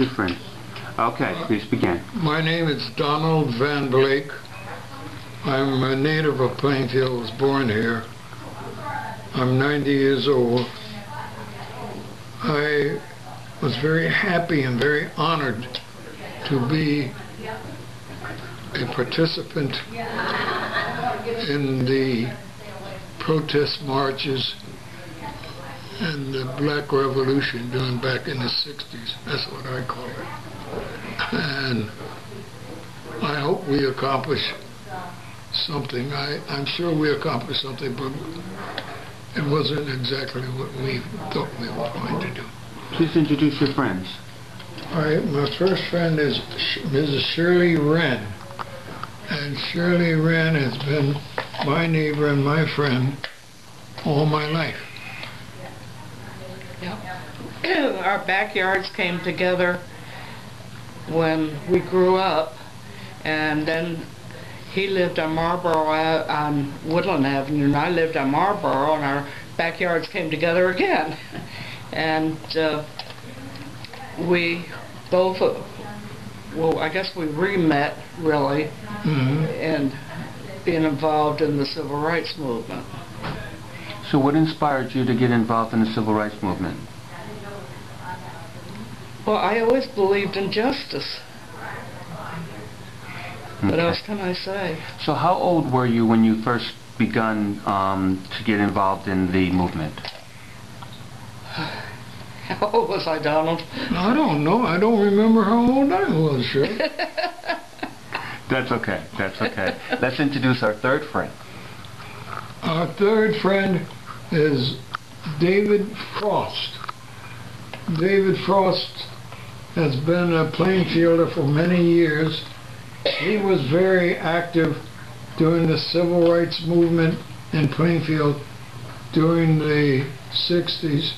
your friends. Okay, please begin. My name is Donald Van Blake. I'm a native of Plainfield, was born here. I'm 90 years old. I was very happy and very honored to be a participant in the protest marches and the Black Revolution done back in the 60s. That's what I call it. And I hope we accomplish something. I'm sure we accomplished something, but it wasn't exactly what we thought we were going to do. Please introduce your friends. All right, my first friend is Mrs. Shirley Wren. And Shirley Wren has been my neighbor and my friend all my life. Yep. Our backyards came together when we grew up, and then he lived on on Woodland Avenue, and I lived on Marlboro, and our backyards came together again. And we both, well, I guess we re-met, really, and being involved in the civil rights movement. So what inspired you to get involved in the civil rights movement? Well, I always believed in justice. What else can I say? So how old were you when you first begun to get involved in the movement? How old was I, Donald? I don't know. I don't remember how old I was, sure. That's okay. That's okay. Let's introduce our third friend. Our third friend is David Frost. David Frost has been a Plainfielder for many years. He was very active during the civil rights movement in Plainfield during the 60s.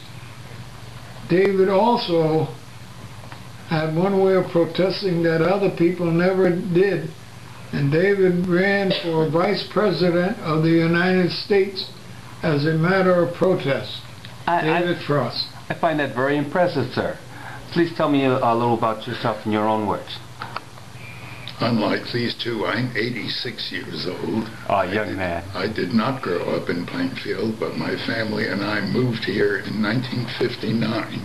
David also had one way of protesting that other people never did, and David ran for Vice President of the United States as a matter of protest. David Frost. I find that very impressive, sir. Please tell me a little about yourself in your own words. Unlike these two, I'm 86 years old. Young man. I did not grow up in Plainfield, but my family and I moved here in 1959.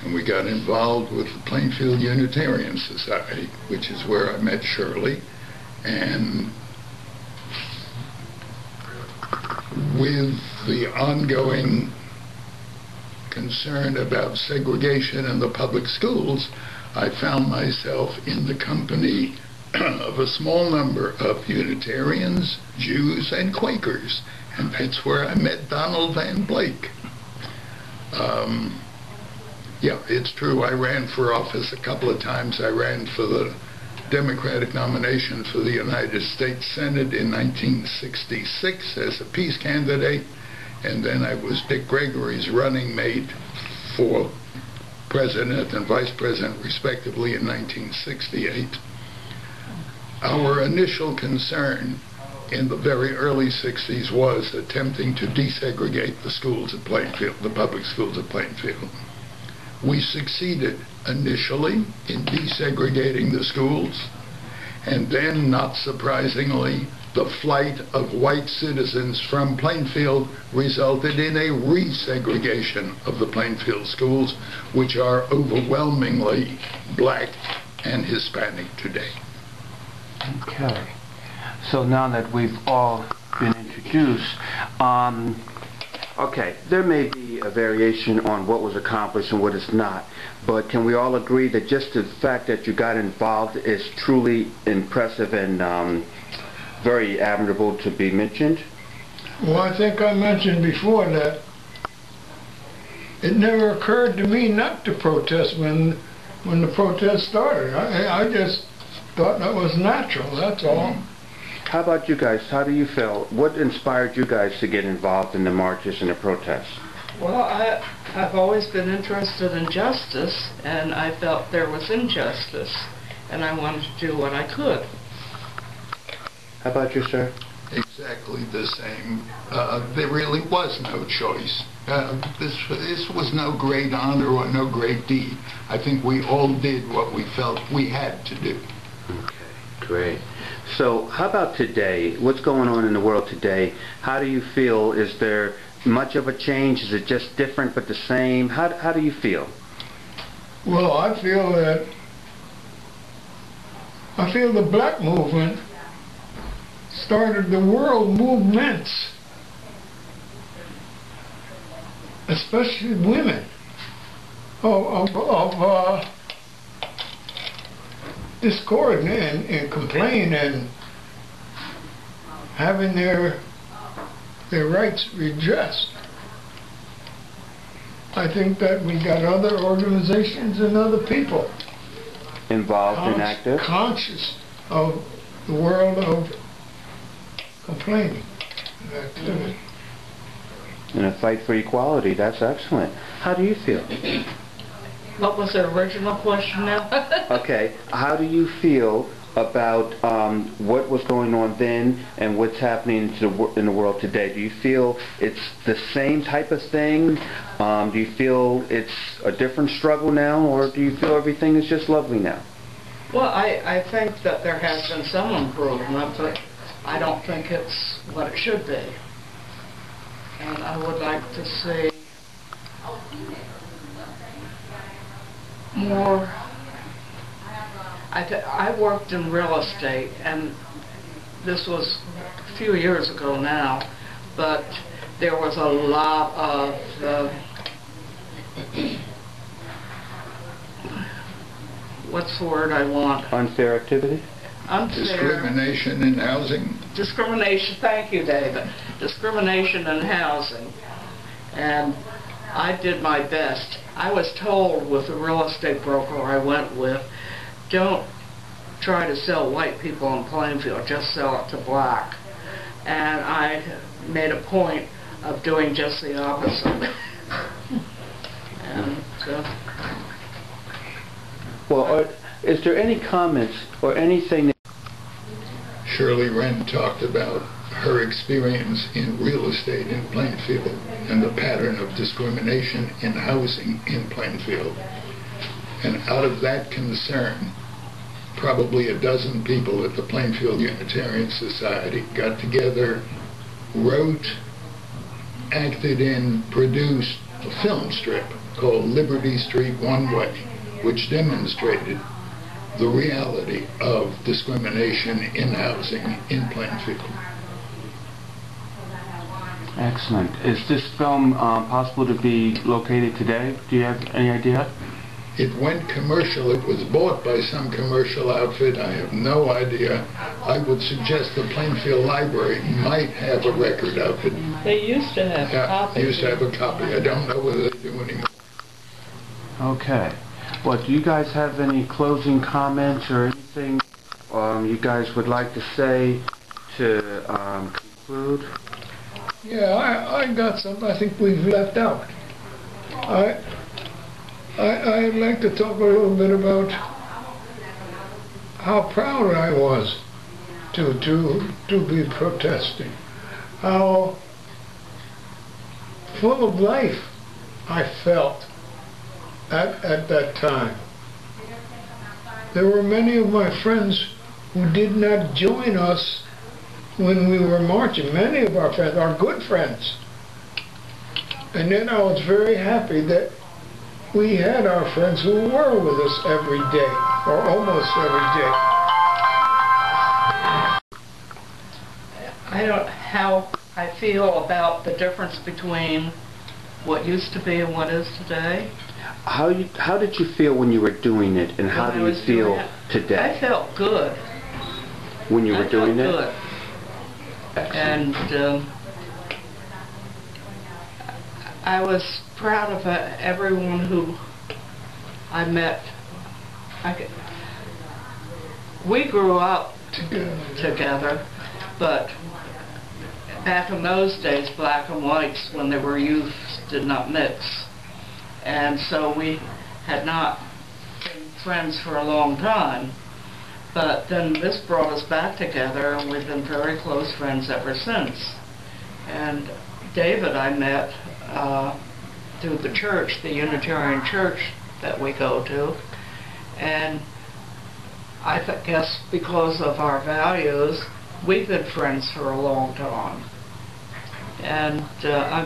And we got involved with the Plainfield Unitarian Society, which is where I met Shirley. And with the ongoing concern about segregation in the public schools, I found myself in the company of a small number of Unitarians, Jews, and Quakers. And that's where I met Donald Van Blake. Yeah, it's true. I ran for office a couple of times. I ran for the Democratic nomination for the United States Senate in 1966 as a peace candidate. And then I was Dick Gregory's running mate for president and vice president, respectively, in 1968. Our initial concern in the very early 60s was attempting to desegregate the schools at Plainfield, the public schools at Plainfield. We succeeded initially in desegregating the schools, and then, not surprisingly, the flight of white citizens from Plainfield resulted in a resegregation of the Plainfield schools, which are overwhelmingly black and Hispanic today. Okay. So now that we've all been introduced, okay, there may be a variation on what was accomplished and what is not, but can we all agree that just the fact that you got involved is truly impressive and very admirable to be mentioned? Well, I think I mentioned before that it never occurred to me not to protest when the protest started. I just thought that was natural, that's all. How about you guys? How do you feel? What inspired you guys to get involved in the marches and the protests? Well, I've always been interested in justice, and I felt there was injustice, and I wanted to do what I could. How about you, sir? exactly the same. There really was no choice. This was no great honor or no great deed. I think we all did what we felt we had to do. Okay, great. So how about today? What's going on in the world today? How do you feel? Is there much of a change? Is it just different but the same? How do you feel? Well, I feel the black movement started the world movements, especially women, of discord and complain and having their rights redressed. I think that we got other organizations and other people Involved and active? Conscious of the world of complaining and activity. In a fight for equality. That's excellent. How do you feel? What was the original question now? Okay, how do you feel about what was going on then and what's happening in the world today? Do you feel it's the same type of thing? Do you feel it's a different struggle now, or do you feel everything is just lovely now? Well, I think that there has been some improvement, but I don't think it's what it should be. And I would like to see more. I worked in real estate, and this was a few years ago now, but there was a lot of what's the word I want? Unfair activity? Unfair. Discrimination in housing. Discrimination, thank you, David. Discrimination in housing. And I did my best. I was told with the real estate broker I went with, don't try to sell white people in Plainfield, just sell it to black. And I made a point of doing just the opposite. And so... Well, is there any comments or anything that... Shirley Wren talked about her experience in real estate in Plainfield and the pattern of discrimination in housing in Plainfield. And out of that concern, probably a dozen people at the Plainfield Unitarian Society got together, wrote, acted in, produced a film strip called Liberty Street One Way, which demonstrated the reality of discrimination in housing in Plainfield. Excellent. Is this film possible to be located today? Do you have any idea? It went commercial. It was bought by some commercial outfit. I have no idea. I would suggest the Plainfield Library might have a record of it. They used to have copies. They used to have a copy. I don't know whether they do anymore. Okay. Well, do you guys have any closing comments or anything you guys would like to say to conclude? Yeah, I got something I think we've left out. I'd like to talk a little bit about how proud I was to be protesting. How full of life I felt at that time. There were many of my friends who did not join us when we were marching. Many of our friends, our good friends. And then I was very happy that we had our friends who were with us every day, or almost every day. I don't know how I feel about the difference between what used to be and what is today. How did you feel when you were doing it, and how do you feel today? I felt good. When you were doing it? Good. And I was proud of everyone who I met. We grew up together, but back in those days, black and whites, when they were youth, did not mix. And so we had not been friends for a long time. But then this brought us back together, and we've been very close friends ever since. And David I met through the church, the Unitarian church that we go to. And I guess because of our values, we've been friends for a long time. And I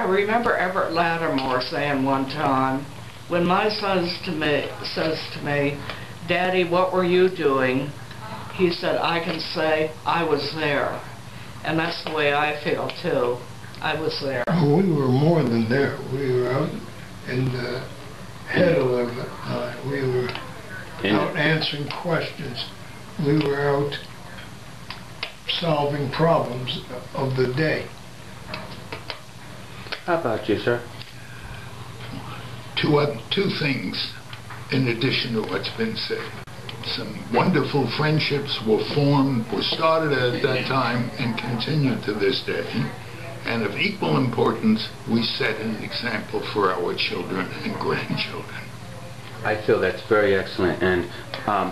remember Everett Lattimore saying one time, when my son says to me, "Daddy, what were you doing?" He said, "I can say I was there." And that's the way I feel too. I was there. Oh, we were more than there. We were out in the head of it. We were out answering questions. We were out solving problems of the day. How about you, sir? Two things in addition to what's been said. Some wonderful friendships were formed, were started at that time, and continue to this day. And of equal importance, we set an example for our children and grandchildren. I feel that's very excellent. And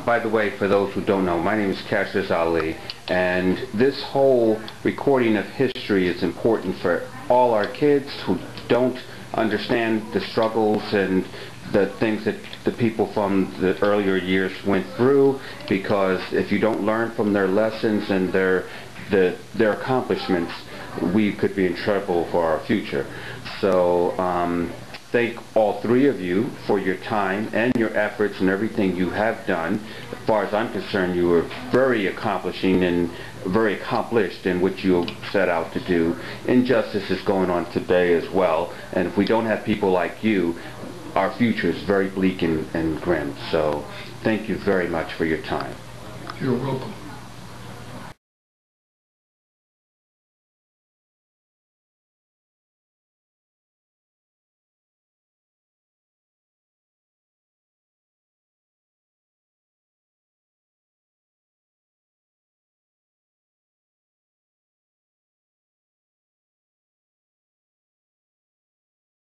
by the way, for those who don't know, my name is Cassius Ali, and this whole recording of history is important for all our kids who don't understand the struggles and the things that the people from the earlier years went through, because if you don't learn from their lessons and their accomplishments, we could be in trouble for our future. So thank all three of you for your time and your efforts and everything you have done. As far as I'm concerned, you were very accomplishing and very accomplished in what you set out to do. Injustice is going on today as well, and if we don't have people like you, our future is very bleak and grim. So thank you very much for your time. You're welcome.